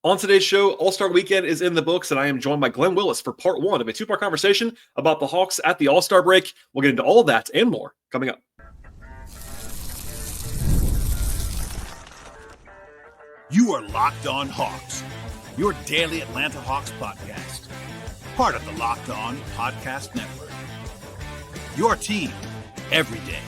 On today's show, All-Star Weekend is in the books, and I am joined by Glen Willis for part one of a two-part conversation about the Hawks at the All-Star break. We'll get into all of that and more coming up. You are Locked On Hawks, your daily Atlanta Hawks podcast, part of the Locked On Podcast Network. Your team every day.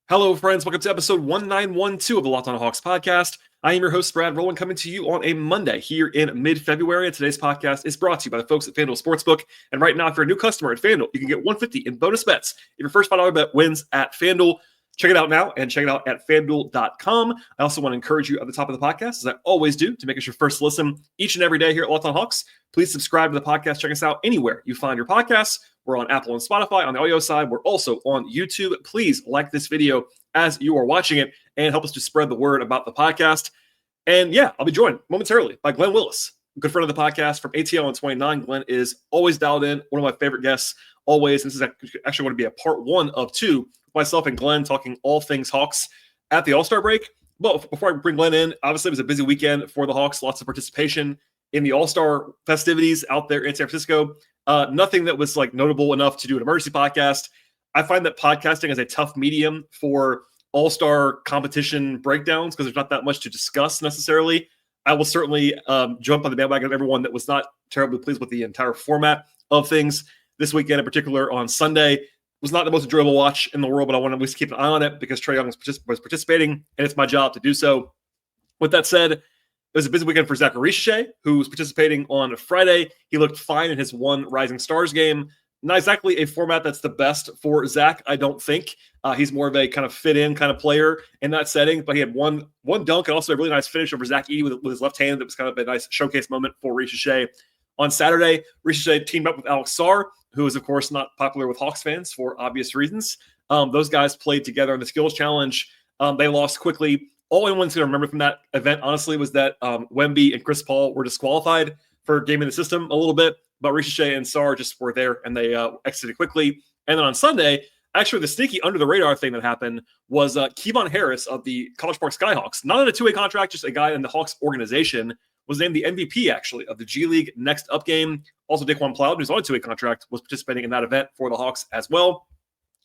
Hello, friends. Welcome to episode 1912 of the Locked On Hawks podcast. I am your host, Brad Rowland, coming to you on a Monday here in mid-February. And today's podcast is brought to you by the folks at FanDuel Sportsbook. And right now, if you're a new customer at FanDuel, you can get $150 in bonus bets if your first $5 bet wins at FanDuel. Check it out now and check it out at FanDuel.com. I also want to encourage you at the top of the podcast, as I always do, to make us your first listen each and every day here at Locked On Hawks. Please subscribe to the podcast. Check us out anywhere you find your podcasts. We're on Apple and Spotify. On the audio side, we're also on YouTube. Please like this video as you are watching it and help us to spread the word about the podcast. And yeah, I'll be joined momentarily by Glen Willis, a good friend of the podcast from ATL on 29. Glen is always dialed in, one of my favorite guests always. This is actually going to be a part one of two, myself and Glen talking all things Hawks at the All-Star break. But before I bring Glen in, obviously it was a busy weekend for the Hawks, lots of participation in the All-Star festivities out there in San Francisco. Nothing that was like notable enough to do an emergency podcast. I find that podcasting is a tough medium for All-Star competition breakdowns because there's not that much to discuss necessarily. I will certainly jump on the bandwagon of everyone that was not terribly pleased with the entire format of things this weekend, in particular on Sunday. Was not the most enjoyable watch in the world, but I want to at least keep an eye on it because Trae Young was participating, and it's my job to do so. With that said, it was a busy weekend for Zach Ricochet, who was participating on Friday. He looked fine in his one Rising Stars game. Not exactly a format that's the best for Zach, I don't think. He's more of a kind of fit-in kind of player in that setting, but he had one dunk and also a really nice finish over Zach Edey with his left hand. That was kind of a nice showcase moment for Ricochet. On Saturday, Ricochet teamed up with Alex Sarr, who is, of course, not popular with Hawks fans for obvious reasons. Those guys played together in the Skills Challenge. They lost quickly. All anyone's going to remember from that event, honestly, was that Wemby and Chris Paul were disqualified for gaming the system a little bit, but Ricochet and Sarr just were there, and they exited quickly. And then on Sunday, actually the sneaky under-the-radar thing that happened was Kevon Harris of the College Park Skyhawks, not on a two-way contract, just a guy in the Hawks organization, was named the MVP, actually, of the G League Next Up game. Also, Daquan Plowden, who's on a two-way contract, was participating in that event for the Hawks as well.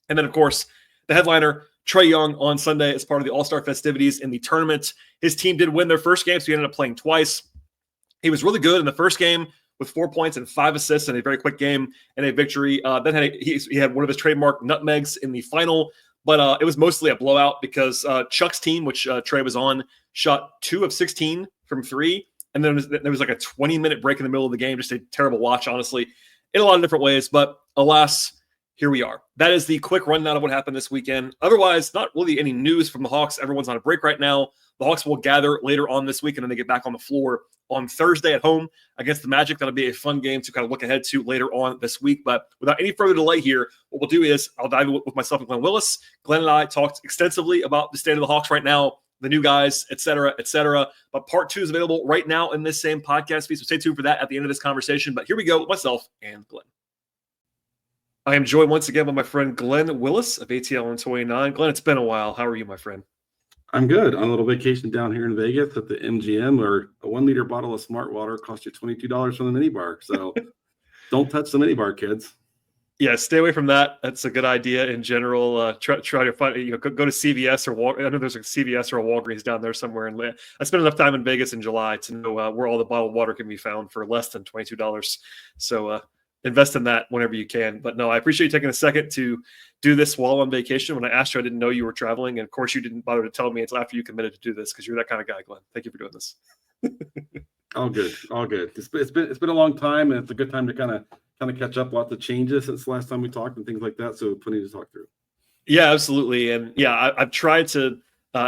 And then, of course, the headliner, Trae Young, on Sunday as part of the All-Star festivities in the tournament. His team did win their first game, so he ended up playing twice. He was really good in the first game with 4 points and 5 assists in a very quick game and a victory. Then he had one of his trademark nutmegs in the final, but it was mostly a blowout because Chuck's team, which Trae was on, shot 2 of 16 from 3. And then there was like a 20-minute break in the middle of the game. Just a terrible watch, honestly, in a lot of different ways. But alas, here we are. That is the quick rundown of what happened this weekend. Otherwise, not really any news from the Hawks. Everyone's on a break right now. The Hawks will gather later on this week, and then they get back on the floor on Thursday at home against the Magic. That'll be a fun game to kind of look ahead to later on this week. But without any further delay here, what we'll do is I'll dive with myself and Glen Willis. Glen and I talked extensively about the state of the Hawks right now, the new guys, et cetera, et cetera. But part 2 is available right now in this same podcast feed, so stay tuned for that at the end of this conversation. But here we go with myself and Glen. I am joined once again by my friend Glen Willis of ATL on 29. Glen, it's been a while. How are you, my friend? I'm good. On a little vacation down here in Vegas at the MGM, where a 1-liter bottle of Smart Water costs you $22 from the minibar. So don't touch the minibar, kids. Yeah, stay away from that. That's a good idea in general. Try to find, go to CVS or I know there's a CVS or a Walgreens down there somewhere. I spent enough time in Vegas in July to know where all the bottled water can be found for less than $22. So invest in that whenever you can. But no, I appreciate you taking a second to do this while on vacation. When I asked you, I didn't know you were traveling. And of course, you didn't bother to tell me until after you committed to do this because you're that kind of guy, Glen. Thank you for doing this. All good. All good. It's been a long time, and it's a good time to kind of catch up. Lots of changes since the last time we talked and things like that. So plenty to talk through. Yeah, absolutely. And yeah, I've tried to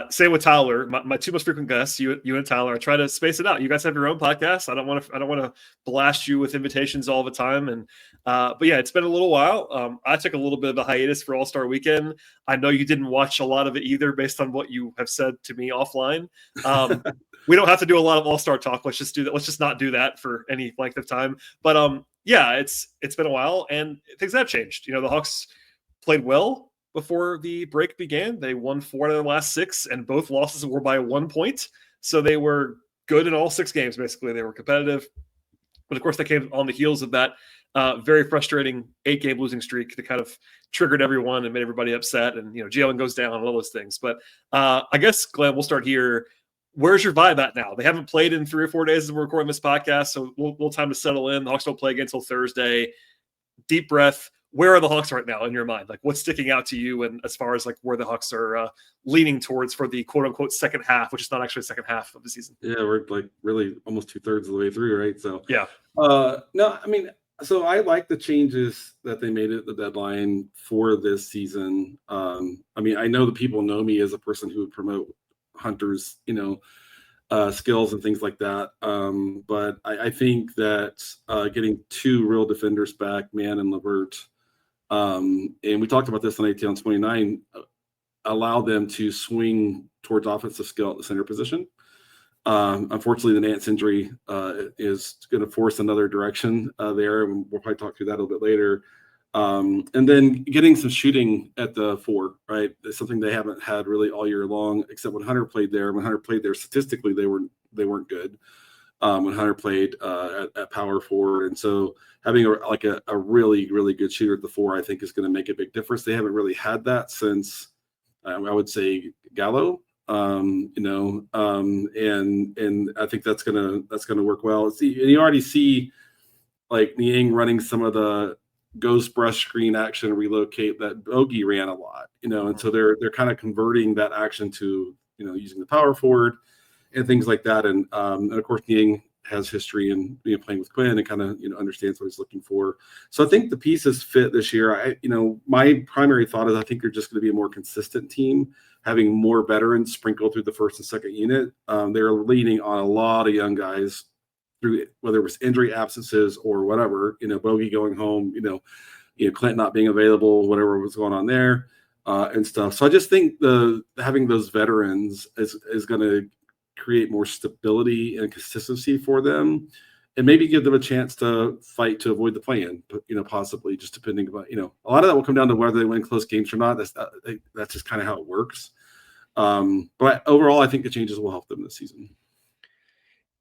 same with Tyler, my two most frequent guests, you and Tyler. I try to space it out. You guys have your own podcast. I don't want to blast you with invitations all the time. And but yeah, it's been a little while. I took a little bit of a hiatus for All-Star Weekend. I know you didn't watch a lot of it either, based on what you have said to me offline. We don't have to do a lot of All-Star talk. Let's just do that. Let's just not do that for any length of time. But yeah, it's been a while, and things have changed. The Hawks played well before the break began. They won 4 out of their last 6, and both losses were by 1 point. So they were good in all 6 games, basically. They were competitive. But of course, that came on the heels of that very frustrating 8-game losing streak that kind of triggered everyone and made everybody upset. And, Jalen goes down and all those things. But I guess, Glenn, we'll start here. Where's your vibe at now? They haven't played in 3 or 4 days as we're recording this podcast, so we'll time to settle in. The Hawks don't play again until Thursday. Deep breath. Where are the Hawks right now in your mind? Like, what's sticking out to you, and as far as like where the Hawks are leaning towards for the quote unquote second half, which is not actually the second half of the season? Yeah, we're like really almost 2/3 of the way through, right? So yeah. No, I mean, so I like the changes that they made at the deadline for this season. I mean, I know the people know me as a person who would promote Hunter's, skills and things like that. But I think that getting 2 real defenders back, Mann and LeVert, and we talked about this on 18-29, allow them to swing towards offensive skill at the center position. Unfortunately, the Nance injury is going to force another direction there, and we'll probably talk through that a little bit later. And then getting some shooting at the 4, right? It's something they haven't had really all year long, except when Hunter played there. When Hunter played there, statistically, they weren't good. When Hunter played at power forward, and so having a really, really good shooter at the 4, I think, is going to make a big difference. They haven't really had that since I would say Gallo. And I think that's gonna work well. And you already see like Niang running some of the ghost brush screen action relocate that Bogey ran a lot, and so they're kind of converting that action to using the power forward and things like that. And of course Niang has history in playing with Quinn and kind of understands what he's looking for. So I think the pieces fit this year. My primary thought is I think they're just going to be a more consistent team, having more veterans sprinkled through the first and second unit. They're leaning on a lot of young guys through whether it was injury absences or whatever, Bogey going home, Clint not being available, whatever was going on there and stuff. So I just think having those veterans is going to create more stability and consistency for them, and maybe give them a chance to fight to avoid the play-in, possibly, just depending about, a lot of that will come down to whether they win close games or not. That's just kind of how it works. But overall, I think the changes will help them this season.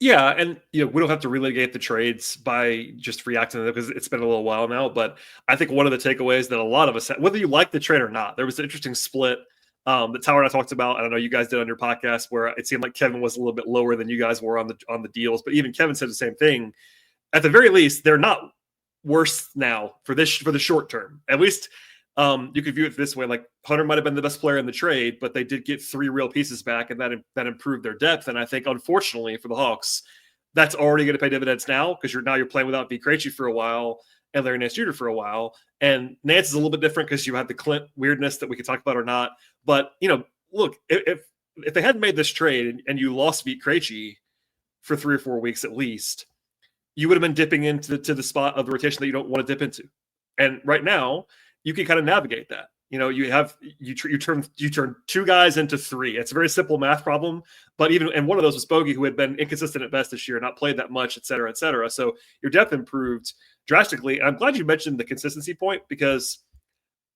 Yeah, and we don't have to relitigate the trades by just reacting to them because it's been a little while now. But I think one of the takeaways that a lot of us had, whether you like the trade or not, there was an interesting split that Tower and I talked about, and I know you guys did on your podcast, where it seemed like Kevin was a little bit lower than you guys were on the deals. But even Kevin said the same thing. At the very least, they're not worse now for the short term. At least you could view it this way: like Hunter might have been the best player in the trade, but they did get 3 real pieces back, and that improved their depth. And I think, unfortunately for the Hawks, that's already going to pay dividends now, because you're playing without Vit Krejci for a while and Larry Nance Jr. for a while. And Nance is a little bit different because you had the Clint weirdness that we could talk about or not. But look, if they hadn't made this trade and you lost Vit Krejci for 3 or 4 weeks at least, you would have been dipping into the spot of the rotation that you don't want to dip into. And right now, you can kind of navigate that. You turn 2 guys into 3. It's a very simple math problem, but and one of those was Bogey, who had been inconsistent at best this year, not played that much, et cetera, et cetera. So your depth improved drastically. And I'm glad you mentioned the consistency point, because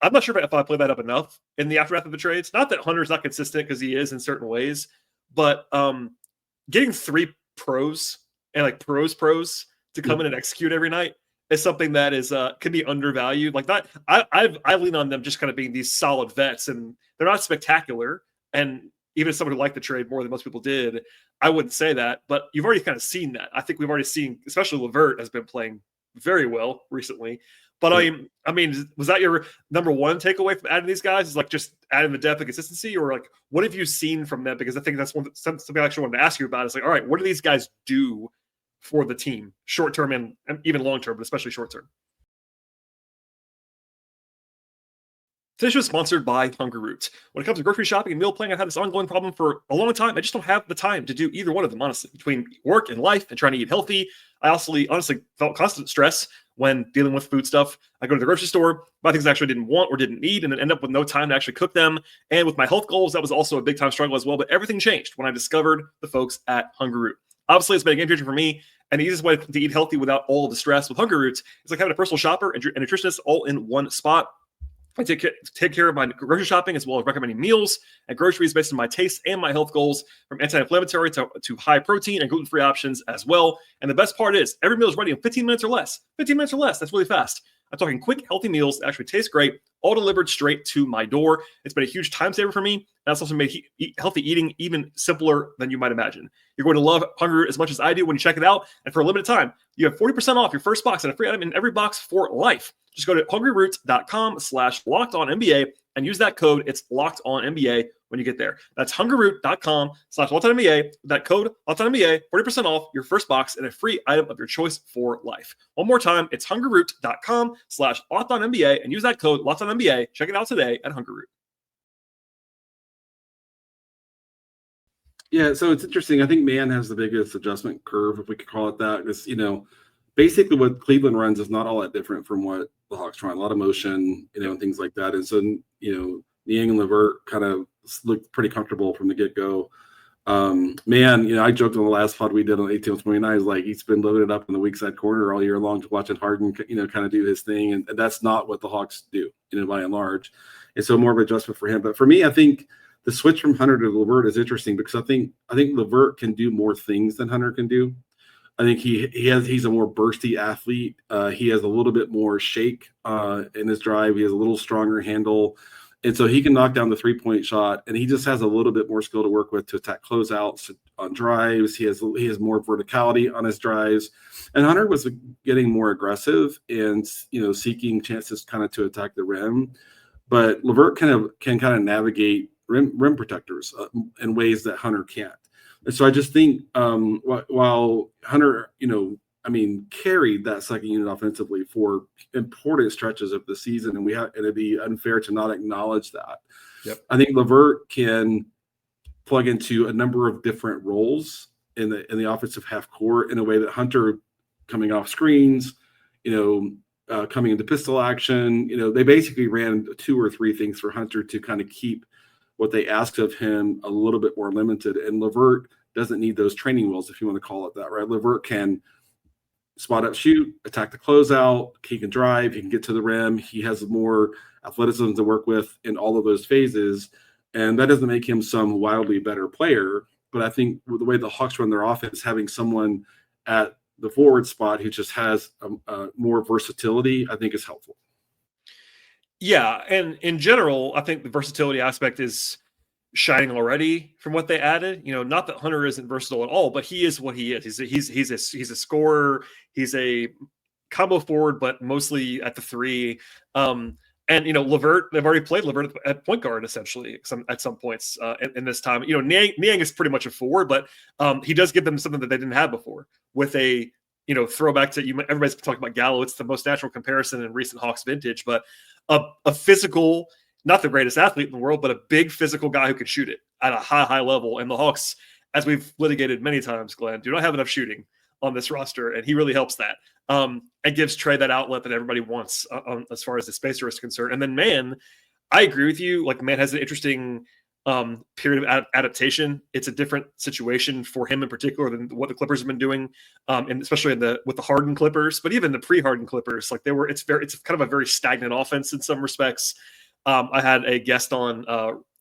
I'm not sure if I played that up enough in the aftermath of the trades. Not that Hunter's not consistent, because he is in certain ways, but getting 3 pros and like pros to come in and execute every night is something that is can be undervalued. Like that, I lean on them just kind of being these solid vets, and they're not spectacular. And even as someone who liked the trade more than most people did, I wouldn't say that. But you've already kind of seen that. I think we've already seen, especially LeVert has been playing very well recently. But I mean, was that your number one takeaway from adding these guys? Is like just adding the depth and consistency, or like what have you seen from them? Because I think that's something I actually wanted to ask you about. It's like, all right, what do these guys do for the team, short term and even long term, but especially short term? Today's show is sponsored by Hungry Root. When it comes to grocery shopping and meal planning, I've had this ongoing problem for a long time. I just don't have the time to do either one of them, honestly. Between work and life and trying to eat healthy, I also honestly felt constant stress when dealing with food stuff. I go to the grocery store, buy things I actually didn't want or didn't need, and then end up with no time to actually cook them. And with my health goals, that was also a big time struggle as well. But everything changed when I discovered the folks at Hungry Root. Obviously, it's been a game changer for me. And the easiest way to eat healthy without all the stress with Hungry Roots is like having a personal shopper and nutritionist all in one spot. I take care of my grocery shopping as well as recommending meals and groceries based on my taste and my health goals, from anti-inflammatory to high protein and gluten-free options as well. And the best part is every meal is ready in 15 minutes or less. 15 minutes or less. That's really fast. I'm talking quick, healthy meals that actually taste great, all delivered straight to my door. It's been a huge time saver for me. That's also made healthy eating even simpler than you might imagine. You're going to love Hungry Root as much as I do when you check it out. And for a limited time, you have 40% off your first box and a free item in every box for life. Just go to hungryroot.com/lockedonnba and use that code. It's LockedOnNBA when you get there. That's hungryroot.com/LockedOnNBA. That code LockedOnNBA, 40% off your first box and a free item of your choice for life. One more time, it's hungryroot.com/LockedOnNBA and use that code LockedOnNBA. Check it out today at Hungry Root. Yeah, so it's interesting. I think Mann has the biggest adjustment curve, if we could call it that. Because, basically what Cleveland runs is not all that different from what the Hawks run. A lot of motion, and things like that. And so, Niang and LeVert kind of looked pretty comfortable from the get-go. Mann, I joked on the last pod we did on 1829, like he's been loaded up in the weak side corner all year long, watching Harden, kind of do his thing. And that's not what the Hawks do, by and large. And so more of an adjustment for him. But for me, I think the switch from Hunter to LeVert is interesting because I think LeVert can do more things than Hunter can do. I think he's a more bursty athlete. He has a little bit more shake in his drive. He has a little stronger handle. And so he can knock down the 3-point shot, and he just has a little bit more skill to work with to attack closeouts on drives. He has more verticality on his drives. And Hunter was getting more aggressive and, seeking chances kind of to attack the rim. But LeVert can kind of navigate rim protectors in ways that Hunter can't. And so I just think while Hunter, carried that second unit offensively for important stretches of the season, and it'd be unfair to not acknowledge that. Yep. I think LeVert can plug into a number of different roles in the offensive half court in a way that Hunter, coming off screens, coming into pistol action, they basically ran 2 or 3 things for Hunter to kind of keep what they asked of him a little bit more limited. And LeVert doesn't need those training wheels, if you want to call it that, right? LeVert can spot up, shoot, attack the closeout. He can drive. He can get to the rim. He has more athleticism to work with in all of those phases. And that doesn't make him some wildly better player. But I think with the way the Hawks run their offense, having someone at the forward spot who just has more versatility, I think is helpful. Yeah, and in general, I think the versatility aspect is shining already from what they added. Not that Hunter isn't versatile at all, but he is what he is. He's a scorer. He's a combo forward, but mostly at the 3. And LeVert, they've already played LeVert at point guard essentially at some points in this time. Niang is pretty much a forward, but he does give them something that they didn't have before with a throwback to everybody's talking about Gallo. It's the most natural comparison in recent Hawks vintage, but a physical, not the greatest athlete in the world, but a big physical guy who can shoot it at a high level. And the Hawks, as we've litigated many times, Glenn, do not have enough shooting on this roster, and he really helps that. And gives Trey that outlet that everybody wants as far as the spacer is concerned. And then Mann, I agree with you. Like, Mann has an interesting period of adaptation. It's a different situation for him in particular than what the Clippers have been doing, and especially with the Harden Clippers, but even the pre-Harden Clippers, like it's kind of a very stagnant offense in some respects. I had a guest on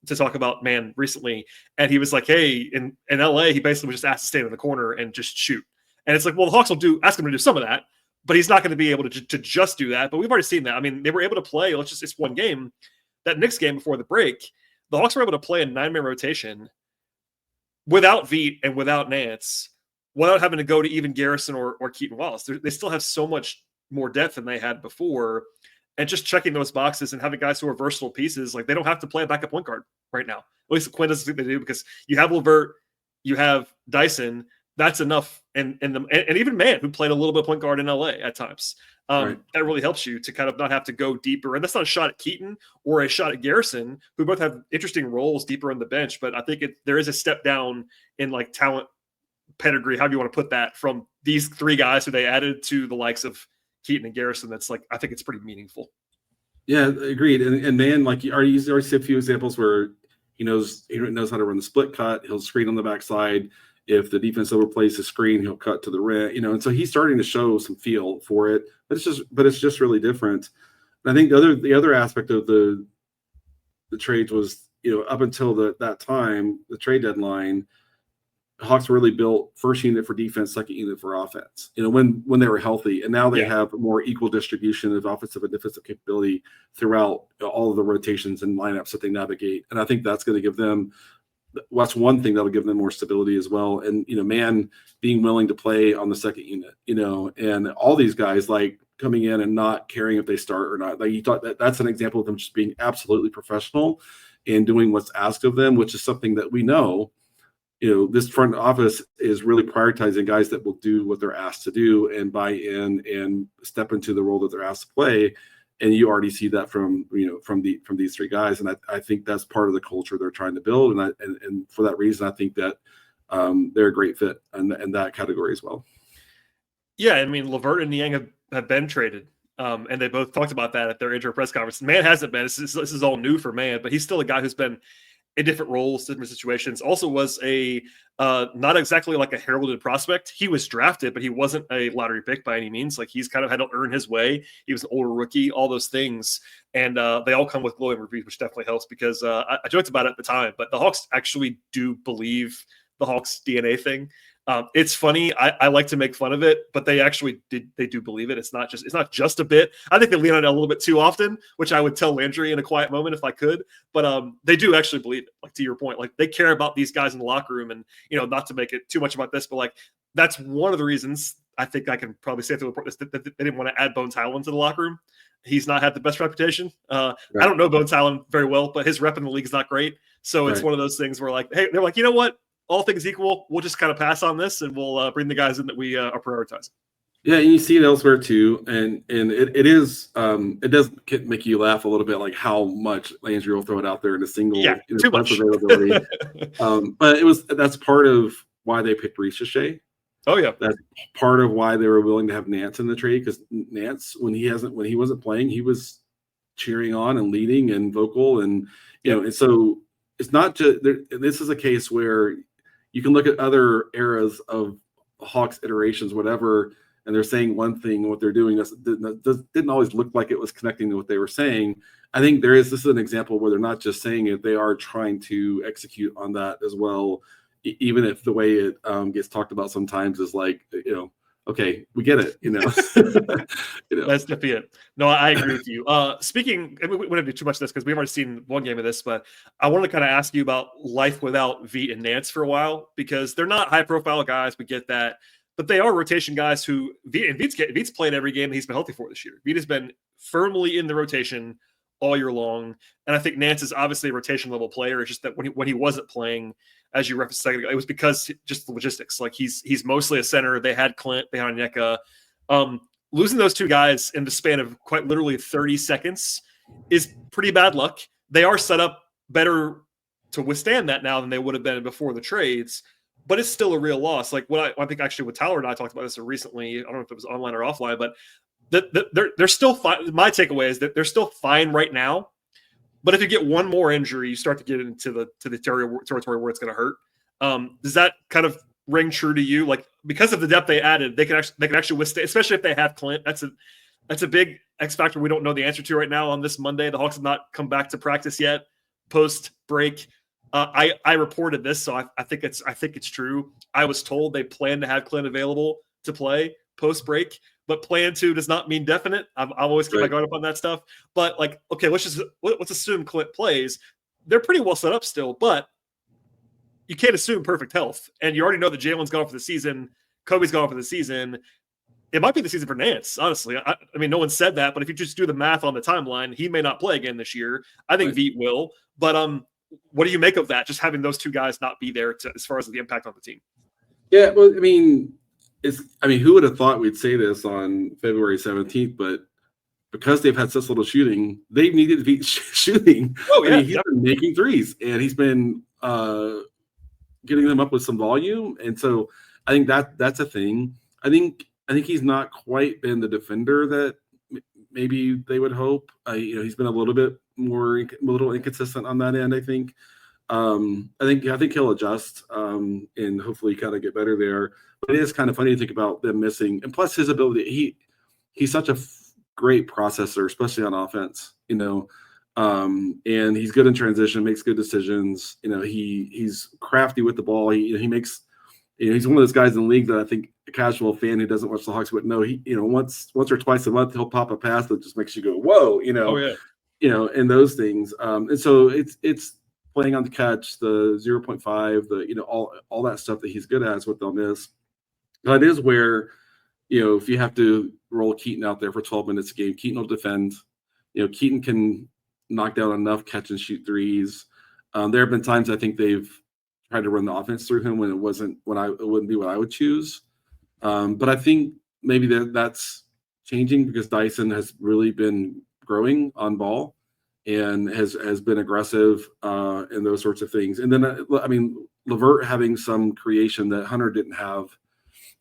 to talk about Mann recently, and he was like, "Hey, in LA, he basically was just asked to stand in the corner and just shoot." And it's like, well, the Hawks will ask him to do some of that, but he's not going to be able to just do that. But we've already seen that. I mean, they were able to play. It's one game, that Knicks game before the break. The Hawks were able to play a 9-man rotation without Vit and without Nance, without having to go to even Garrison or Keaton Wallace. They still have so much more depth than they had before. And just checking those boxes and having guys who are versatile pieces, like they don't have to play a backup point guard right now. At least Quinn doesn't think they do, because you have LeVert, you have Dyson. That's enough. And even Mann, who played a little bit of point guard in LA at times. Right. That really helps you to kind of not have to go deeper. And that's not a shot at Keaton or a shot at Garrison, who both have interesting roles deeper on the bench. But I think there is a step down in like talent pedigree, however you want to put that, from these 3 guys who they added to the likes of Keaton and Garrison. That's like, I think it's pretty meaningful. Yeah, agreed. And Mann, like you already see a few examples where he knows how to run the split cut. He'll screen on the backside. If the defense overplays the screen, he'll cut to the rim, and so he's starting to show some feel for it. But it's just really different. I think the other aspect of the trades was, up until that time, the trade deadline, Hawks really built first unit for defense, second unit for offense, when they were healthy. And now they have a more equal distribution of offensive and defensive capability throughout all of the rotations and lineups that they navigate. And I think that's going to give them, that's one thing that'll give them more stability as well. And, Mann being willing to play on the second unit, and all these guys like coming in and not caring if they start or not. Like, you thought that's an example of them just being absolutely professional and doing what's asked of them, which is something that we know. This front office is really prioritizing guys that will do what they're asked to do and buy in and step into the role that they're asked to play. And you already see that from these three guys. And I think that's part of the culture they're trying to build. And for that reason, I think that they're a great fit in that category as well. Yeah. I mean, LeVert and Niang have been traded. And they both talked about that at their intro press conference. Mann hasn't been. This is all new for Mann, but he's still a guy who's been in different roles, different situations. Also was a not exactly like a heralded prospect. He was drafted, but he wasn't a lottery pick by any means. Like, he's kind of had to earn his way. He was an older rookie, all those things. And they all come with glowing reviews, which definitely helps, because I joked about it at the time, but the Hawks actually do believe the Hawks DNA thing. It's funny. I like to make fun of it, but they actually do believe it. It's not just a bit. I think they lean on it a little bit too often, which I would tell Landry in a quiet moment if I could. But they do actually believe it. Like, to your point, like, they care about these guys in the locker room, and not to make it too much about this, but like, that's one of the reasons I think I can probably safely report this, that they didn't want to add Bones Highland to the locker room. He's not had the best reputation. Right. I don't know Bones Highland very well, but his rep in the league is not great. So it's one of those things where, like, hey, they're like, you know what? All things equal, we'll just kind of pass on this, and we'll bring the guys in that we are prioritizing. Yeah, and you see it elsewhere too, and it is it does make you laugh a little bit, like how much Landry will throw it out there in a single too much availability. But that's part of why they picked Ricochet. Oh yeah, that's part of why they were willing to have Nance in the trade, because Nance, when he wasn't playing, he was cheering on and leading and vocal, and and so it's not just this is a case where you can look at other eras of Hawks iterations, whatever, and they're saying one thing, what they're doing didn't always look like it was connecting to what they were saying. I think this is an example where they're not just saying it, they are trying to execute on that as well, even if the way it gets talked about sometimes is like, okay, we get it, That's definitely it. No, I agree with you. Speaking, we wouldn't do too much of this because we've already seen one game of this, but I wanted to kind of ask you about life without Vit and Nance for a while, because they're not high-profile guys. We get that, but they are rotation guys who Vit's played every game he's been healthy for this year. Vit has been firmly in the rotation all year long, and I think Nance is obviously a rotation level player. It's just that when he wasn't playing, as you referenced a second ago, it was because just the logistics. Like, he's mostly a center. They had Clint, they had Onyeka. Losing those two guys in the span of quite literally 30 seconds is pretty bad luck. They are set up better to withstand that now than they would have been before the trades, but it's still a real loss. Like, what I think actually with Tyler and I talked about this recently, I don't know if it was online or offline, but they're still fine. My takeaway is that they're still fine right now. But if you get one more injury, you start to get into the territory where it's going to hurt. Does that kind of ring true to you? Like, because of the depth they added, they can actually withstand, especially if they have Clint. That's a big X factor we don't know the answer to right now on this Monday. The Hawks have not come back to practice yet post break. I reported this, so I think it's true. I was told they plan to have Clint available to play post break, but plan to does not mean definite. I've always keep my guard up on that stuff. But like, okay, let's assume Clint plays. They're pretty well set up still, but you can't assume perfect health. And you already know that Jalen's gone for the season. Kobe's gone for the season. It might be the season for Nance, honestly. I mean, no one said that, but if you just do the math on the timeline, he may not play again this year. I think Vit will. But what do you make of that? Just having those two guys not be there as far as the impact on the team. Yeah, well, I mean, who would have thought we'd say this on February 17th? But because they've had such little shooting, they've needed to be shooting. Oh yeah, he's been making threes, and he's been getting them up with some volume, and so I think that's a thing. I think he's not quite been the defender that maybe they would hope. He's been a little inconsistent on that end. I think he'll adjust and hopefully kind of get better there. But it is kind of funny to think about them missing, and plus his ability. He's such a great processor, especially on offense, and he's good in transition, makes good decisions. He's crafty with the ball. He makes, he's one of those guys in the league that I think a casual fan who doesn't watch the Hawks would know. He, once or twice a month, he'll pop a pass that just makes you go, whoa, Oh, yeah. And those things. And so it's playing on the catch, the 0.5, the, all that stuff that he's good at is what they'll miss. That is where, if you have to roll Keaton out there for 12 minutes a game, Keaton will defend. Keaton can knock down enough catch and shoot threes. There have been times I think they've tried to run the offense through him when it wouldn't be what I would choose. But I think maybe that's changing because Dyson has really been growing on ball and has been aggressive and those sorts of things. And then, LeVert having some creation that Hunter didn't have,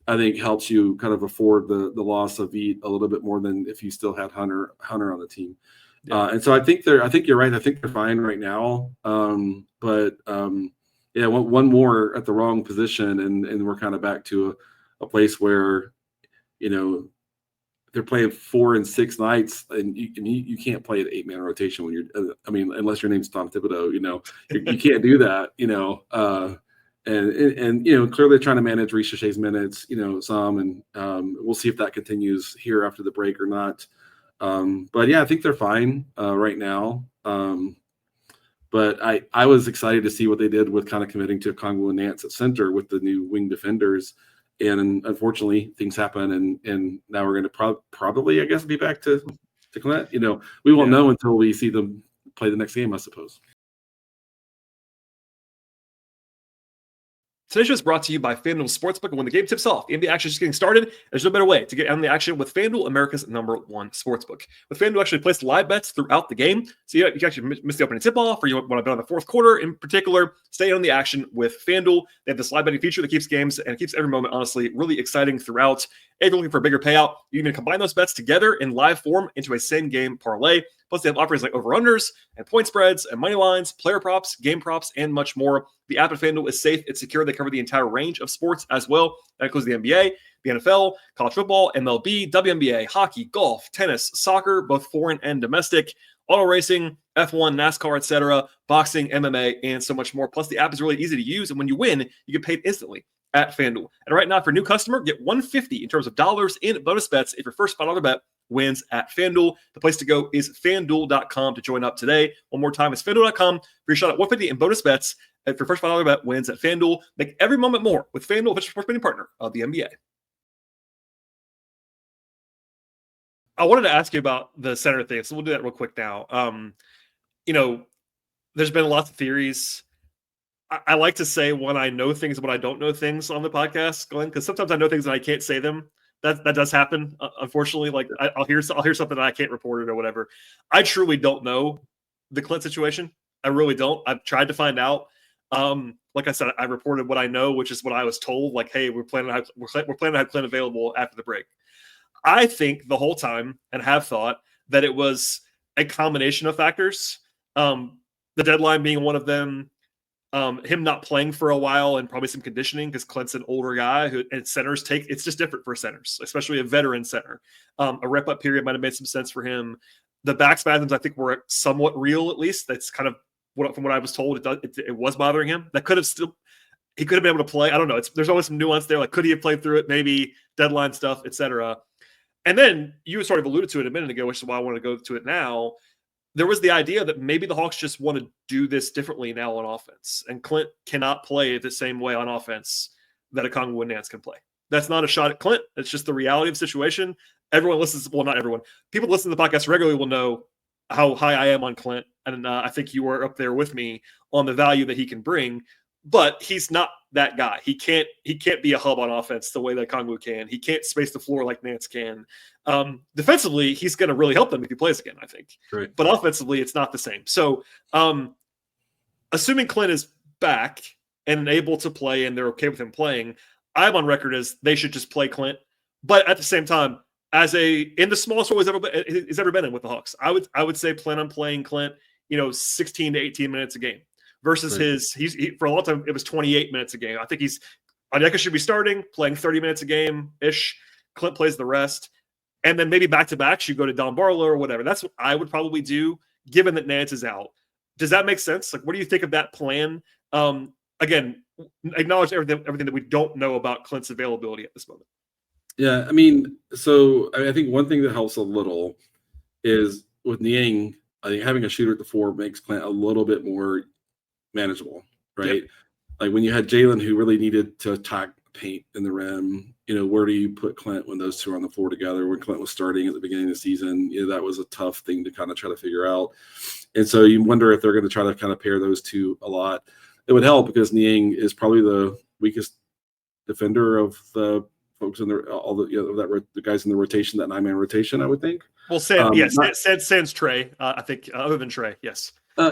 I think helps you kind of afford the loss of Vit a little bit more than if you still had Hunter on the team. Yeah. And so I think you're right. I think they're fine right now. But one more at the wrong position and we're kind of back to a place where, they're playing 4 and 6 nights and you can't play an 8-man rotation when you're, unless your name's Tom Thibodeau, you can't do that, and clearly they're trying to manage Ricochet's minutes, some, and we'll see if that continues here after the break or not. But yeah, I think they're fine right now. But I was excited to see what they did with kind of committing to Okongwu and Nance at center with the new wing defenders. And unfortunately, things happen, and now we're going to probably, I guess, be back to Clint. We won't know until we see them play the next game, I suppose. Today's show is brought to you by FanDuel Sportsbook, and when the game tips off, the NBA action is just getting started. There's no better way to get on the action with FanDuel, America's #1 sportsbook. With FanDuel, actually placed live bets throughout the game, so you can actually miss the opening tip-off, or you want to bet on the fourth quarter in particular. Stay on the action with FanDuel. They have this live betting feature that keeps games and keeps every moment, honestly, really exciting throughout. If you're looking for a bigger payout, you can combine those bets together in live form into a same-game parlay. Plus, they have offers like over-unders and point spreads and money lines, player props, game props, and much more. The app at FanDuel is safe. It's secure. They cover the entire range of sports as well. That includes the NBA, the NFL, college football, MLB, WNBA, hockey, golf, tennis, soccer, both foreign and domestic, auto racing, F1, NASCAR, etc., boxing, MMA, and so much more. Plus, the app is really easy to use, and when you win, you get paid instantly at FanDuel. And right now, for a new customer, get $150 in terms of dollars in bonus bets if your first $5 bet wins at FanDuel. The place to go is FanDuel.com to join up today. One more time, it's FanDuel.com for your shot at $150 in bonus bets if your first $5 bet wins at FanDuel. Make every moment more with FanDuel, official sports betting partner of the NBA. I wanted to ask you about the center thing, so we'll do that real quick now. There's been lots of theories. I like to say when I know things, when I don't know things on the podcast, Glenn, because sometimes I know things and I can't say them. That does happen, unfortunately. Like I'll hear something and I can't report it or whatever. I truly don't know the Clint situation. I really don't. I've tried to find out. Like I said, I reported what I know, which is what I was told. Like, hey, we're planning to have Clint available after the break. I think the whole time and have thought that it was a combination of factors. The deadline being one of them. Him not playing for a while and probably some conditioning because Clint's an older guy and centers it's just different for centers, especially a veteran center. A rep up period might have made some sense for him. The back spasms, I think, were somewhat real, at least. That's kind of from what I was told. It was bothering him. He could have been able to play. I don't know. There's always some nuance there. Like, could he have played through it? Maybe deadline stuff, etc. And then you sort of alluded to it a minute ago, which is why I want to go to it now. There was the idea that maybe the Hawks just want to do this differently now on offense. And Clint cannot play the same way on offense that Okongwu and Nance can play. That's not a shot at Clint. It's just the reality of the situation. Everyone listens. Well, not everyone. People listen to the podcast regularly will know how high I am on Clint. And I think you were up there with me on the value that he can bring. But he's not that guy. He can't be a hub on offense the way that Okongwu can. He can't space the floor like Nance can. Defensively, he's going to really help them if he plays again, I think. Right. But offensively, it's not the same. So assuming Clint is back and able to play and they're okay with him playing, I'm on record as they should just play Clint. But at the same time, in the smallest role he's ever been in with the Hawks, I would say plan on playing Clint, 16 to 18 minutes a game. Versus right. For a long time, it was 28 minutes a game. I think Onyeka should be starting, playing 30 minutes a game-ish. Clint plays the rest. and then maybe back-to-backs, you go to Don Barlow or whatever. That's what I would probably do, given that Nance is out. Does that make sense? Like, what do you think of that plan? Again, acknowledge everything that we don't know about Clint's availability at this moment. Yeah, I mean, so I think one thing that helps a little is with Niang, I think having a shooter at the 4 makes Clint a little bit more manageable, right? Yep. Like when you had Jalen who really needed to attack paint in the rim, where do you put Clint when those two are on the floor together? When Clint was starting at the beginning of the season, that was a tough thing to kind of try to figure out. And so you wonder if they're going to try to kind of pair those two a lot. It would help because Niang is probably the weakest defender of the folks in the guys in the rotation, that 9-man rotation, I would think. Well, sans Trey, I think, other than Trey, yes. I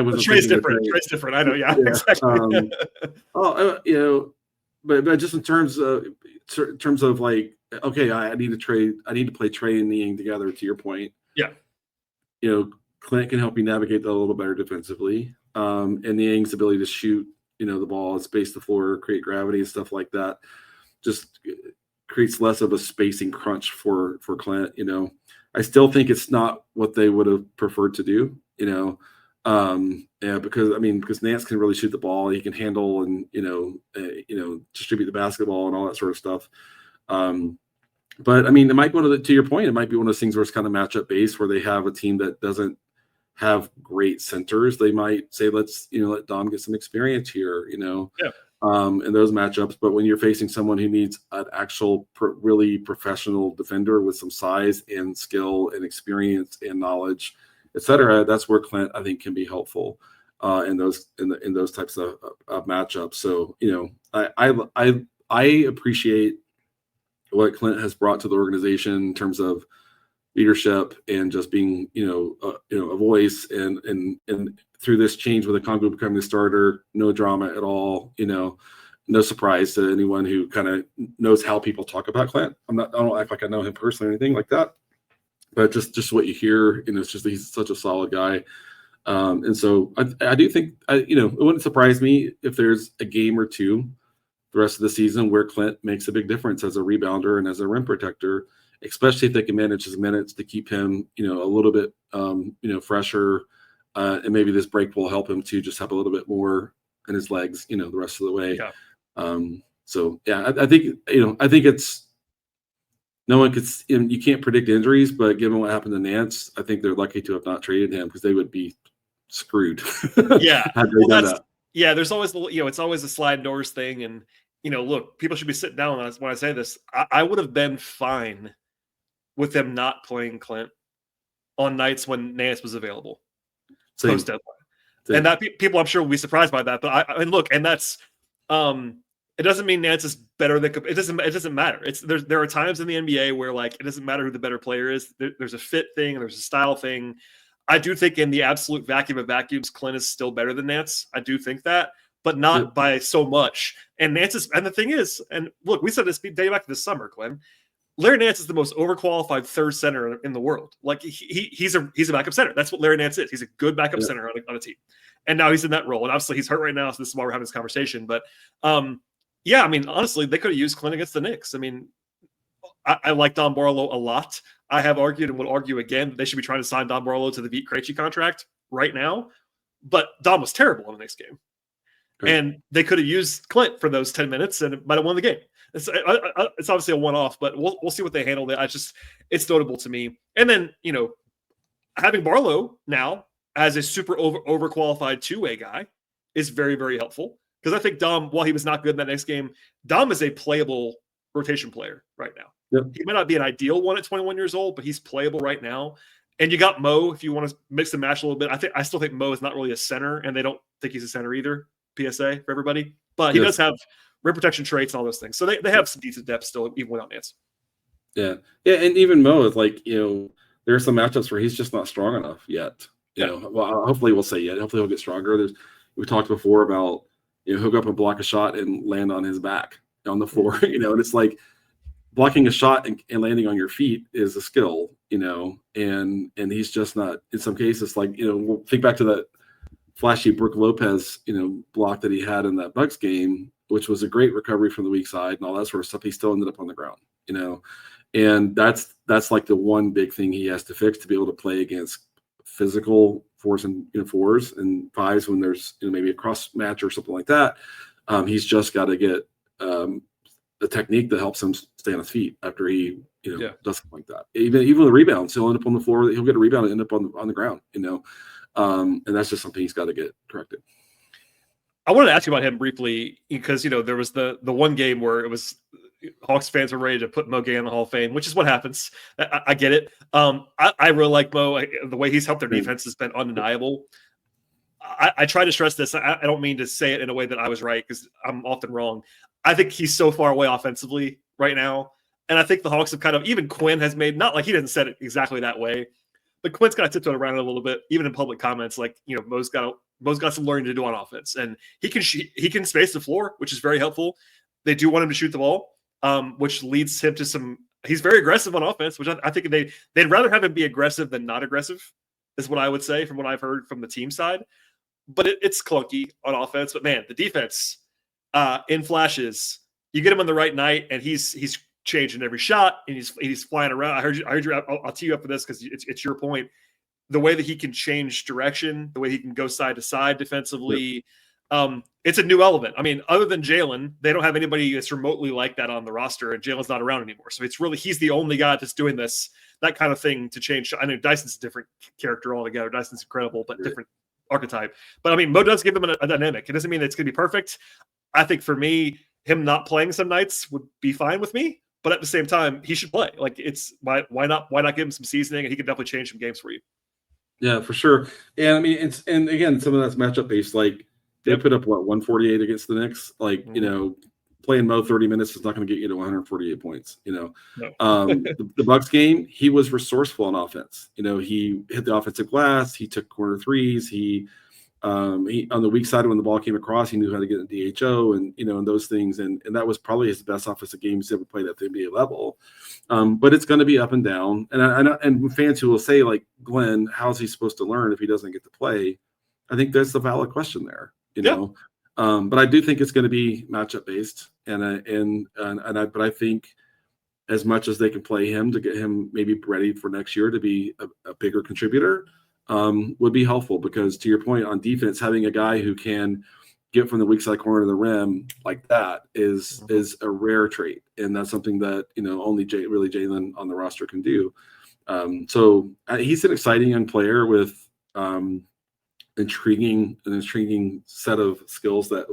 was. Trey's different. Trey's different. I know. Yeah. Exactly. But just in terms of like, okay, I need to play Trey and Niang together. To your point, yeah. Clint can help you navigate that a little better defensively, and Niang's ability to shoot, the ball, space the floor, create gravity and stuff like that, just creates less of a spacing crunch for Clint. I still think it's not what they would have preferred to do, because Nance can really shoot the ball. He can handle and, distribute the basketball and all that sort of stuff. But I mean, it might be to your point, it might be one of those things where it's kind of matchup based, where they have a team that doesn't have great centers. They might say, let's, let Dom get some experience here, in those matchups. But when you're facing someone who needs an actual really professional defender with some size and skill and experience and knowledge, et cetera, that's where Clint, I think, can be helpful in those types of matchups. So, I appreciate what Clint has brought to the organization in terms of leadership and just being, a voice, and through this change with Okongwu becoming the starter, no drama at all, no surprise to anyone who kind of knows how people talk about Clint. I don't act like I know him personally or anything like that, but just what you hear, it's just, he's such a solid guy. And so I do think, it wouldn't surprise me if there's a game or two the rest of the season where Clint makes a big difference as a rebounder and as a rim protector, especially if they can manage his minutes to keep him, a little bit, fresher. And maybe this break will help him to just have a little bit more in his legs, the rest of the way. Yeah. I think it's, no one could, you can't predict injuries, but given what happened to Nance, I think they're lucky to have not traded him, because they would be screwed. Yeah. Had they done that. Yeah. There's always, it's always a slide doors thing. And, look, people should be sitting down when I say this. I would have been fine with them not playing Clint on nights when Nance was available. Post deadline. And that people, I'm sure, will be surprised by that. But and that's, it doesn't mean Nance is better than, it doesn't matter. There are times in the NBA where, like, it doesn't matter who the better player is. There's a fit thing, and there's a style thing. I do think in the absolute vacuum of vacuums, Clint is still better than Nance. I do think that, but not by so much. And Nance is, and the thing is, and look, we said this day back this summer, Glenn, Larry Nance is the most overqualified third center in the world. Like, he's a backup center. That's what Larry Nance is. He's a good backup center on a team. And now he's in that role. And obviously he's hurt right now, so this is why we're having this conversation. But honestly, they could have used Clint against the Knicks. I mean, I like Don Barlow a lot. I have argued and will argue again that they should be trying to sign Don Barlow to the Vit Krejci contract right now. But Don was terrible in the next game. Great. And they could have used Clint for those 10 minutes, and it might have won the game. It's obviously a one-off, but we'll see what they handle. It's notable to me. And then, having Barlow now as a super overqualified two-way guy is very, very helpful, because I think Dom, while he was not good in that next game, Dom is a playable rotation player right now. Yep. He might not be an ideal one at 21 years old, but he's playable right now. And you got Mo, if you want to mix and match a little bit. I still think Mo is not really a center, and they don't think he's a center either. PSA for everybody, but he does have rim protection traits and all those things. So they have some decent depth still, even without Nance. Yeah. And even Mo is like, there are some matchups where he's just not strong enough yet. Well, hopefully we'll say yet. Hopefully he'll get stronger. We talked before about, he'll go up and block a shot and land on his back on the floor, and it's like blocking a shot and landing on your feet is a skill, and he's just not, in some cases, like, we'll think back to that flashy Brook Lopez, block that he had in that Bucks game. which was a great recovery from the weak side and all that sort of stuff. He still ended up on the ground, and that's like the one big thing he has to fix to be able to play against physical fours and fours and fives when there's maybe a cross match or something like that. He's just got to get the technique that helps him stay on his feet after he does something like that. Even the rebounds, he'll end up on the floor. He'll get a rebound and end up on the ground. And that's just something he's got to get corrected. I wanted to ask you about him briefly because there was the one game where it was Hawks fans were ready to put Mo Gueye in the Hall of Fame, which is what happens. I get it. I really like Mo. The way he's helped their defense has been undeniable. I try to stress this. I don't mean to say it in a way that I was right because I'm often wrong. I think he's so far away offensively right now. And I think the Hawks have kind of, even Quinn has made, not like he didn't set it exactly that way, but Quinn's kind of tiptoed around it a little bit, even in public comments, like, Mo's got some learning to do on offense. And he can space the floor, which is very helpful. They do want him to shoot the ball, which leads him to he's very aggressive on offense, which I think they'd rather have him be aggressive than not aggressive, is what I would say from what I've heard from the team side. But it's clunky on offense. But man, the defense in flashes, you get him on the right night, and he's changing every shot, and he's flying around. I heard you. I'll tee you up for this because it's your point. The way that he can change direction, the way he can go side to side defensively, it's a new element. I mean, other than Jalen, they don't have anybody that's remotely like that on the roster, and Jalen's not around anymore. So he's the only guy that's doing that kind of thing to change. I know Dyson's a different character altogether. Dyson's incredible, but different archetype. But I mean, Mo does give him a dynamic. It doesn't mean it's going to be perfect. I think for me, him not playing some nights would be fine with me. But at the same time, he should play. Like, it's why not give him some seasoning, and he can definitely change some games for you. Yeah, for sure. And I mean, and again, some of that's matchup based. Like they put up 148 against the Knicks. Like playing Mo 30 minutes is not going to get you to 148 points. No. The Bucks game, he was resourceful on offense. He hit the offensive glass. He took corner threes. He on the weak side when the ball came across, he knew how to get a DHO and and those things. And that was probably his best offensive game he's ever played at the NBA level. But it's going to be up and down. And fans who will say, like, Glenn, how's he supposed to learn if he doesn't get to play? I think that's the valid question there, But I do think it's going to be matchup based. But I think as much as they can play him to get him maybe ready for next year to be a bigger contributor would be helpful, because to your point on defense, having a guy who can get from the weak side corner to the rim like that is a rare trait, and that's something that only Jalen on the roster can do. So he's an exciting young player with intriguing set of skills that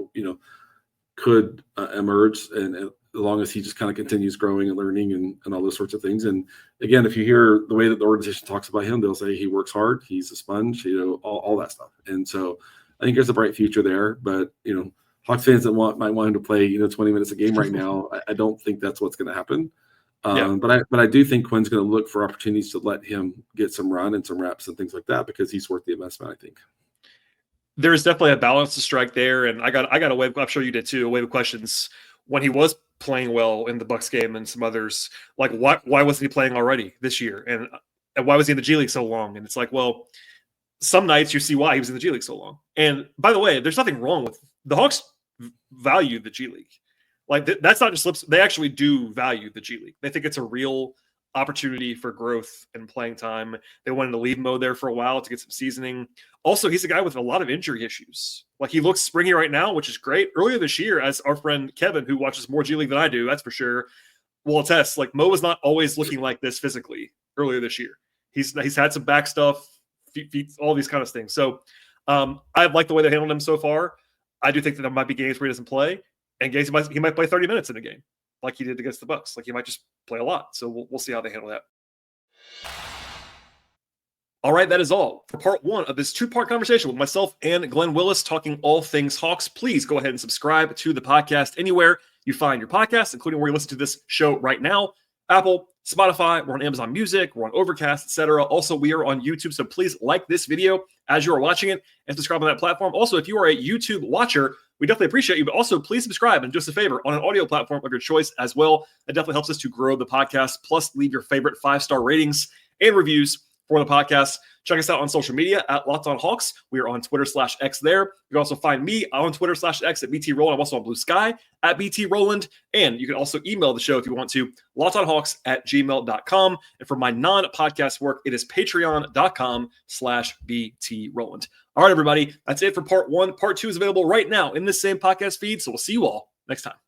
could emerge, and as long as he just kind of continues growing and learning and all those sorts of things. And again, if you hear the way that the organization talks about him, they'll say he works hard, he's a sponge, all that stuff. And so I think there's a bright future there, but Hawks fans that might want him to play 20 minutes a game right now, I don't think that's what's going to happen. But I do think Quinn's going to look for opportunities to let him get some run and some reps and things like that, because he's worth the investment, I think. There's definitely a balance to strike there, and I got a wave. I'm sure you did too. A wave of questions when he was playing well in the Bucks game and some others, like why wasn't he playing already this year, and why was he in the G League so long? And it's like, well, some nights you see why he was in the G League so long. And by the way, there's nothing wrong with the Hawks value the G League. Like that's not just lips. They actually do value the G League. They think it's a real opportunity for growth and playing time. They wanted to leave Mo there for a while to get some seasoning. Also, he's a guy with a lot of injury issues. Like, he looks springy right now, which is great. Earlier this year, as our friend Kevin, who watches more G League than I do, that's for sure, will attest, like, Mo was not always looking like this physically earlier this year. He's had some back stuff, feet, all these kind of things. So I like the way they handled him so far. I do think that there might be games where he doesn't play, and games he might play 30 minutes in a game, like he did against the Bucks. Like, he might just play a lot. So we'll see how they handle that. All right, that is all for part one of this two-part conversation with myself and Glen Willis talking all things Hawks. Please go ahead and subscribe to the podcast anywhere you find your podcast, including where you listen to this show right now. Apple, Spotify, we're on Amazon Music, we're on Overcast, etc. Also, we are on YouTube, so please like this video as you are watching it and subscribe on that platform. Also, if you are a YouTube watcher, we definitely appreciate you, but also please subscribe and do us a favor on an audio platform of your choice as well. It definitely helps us to grow the podcast. Plus, leave your favorite 5-star ratings and reviews for the podcast. Check us out on social media at Locked On Hawks. We are on Twitter/X there. You can also find me on Twitter/X at BT Rowland. I'm also on Blue Sky at BT Rowland. And you can also email the show if you want to, lockedonhawks@gmail.com. And for my non-podcast work, it is patreon.com/BT Rowland. All right, everybody. That's it for part 1. Part 2 is available right now in this same podcast feed. So we'll see you all next time.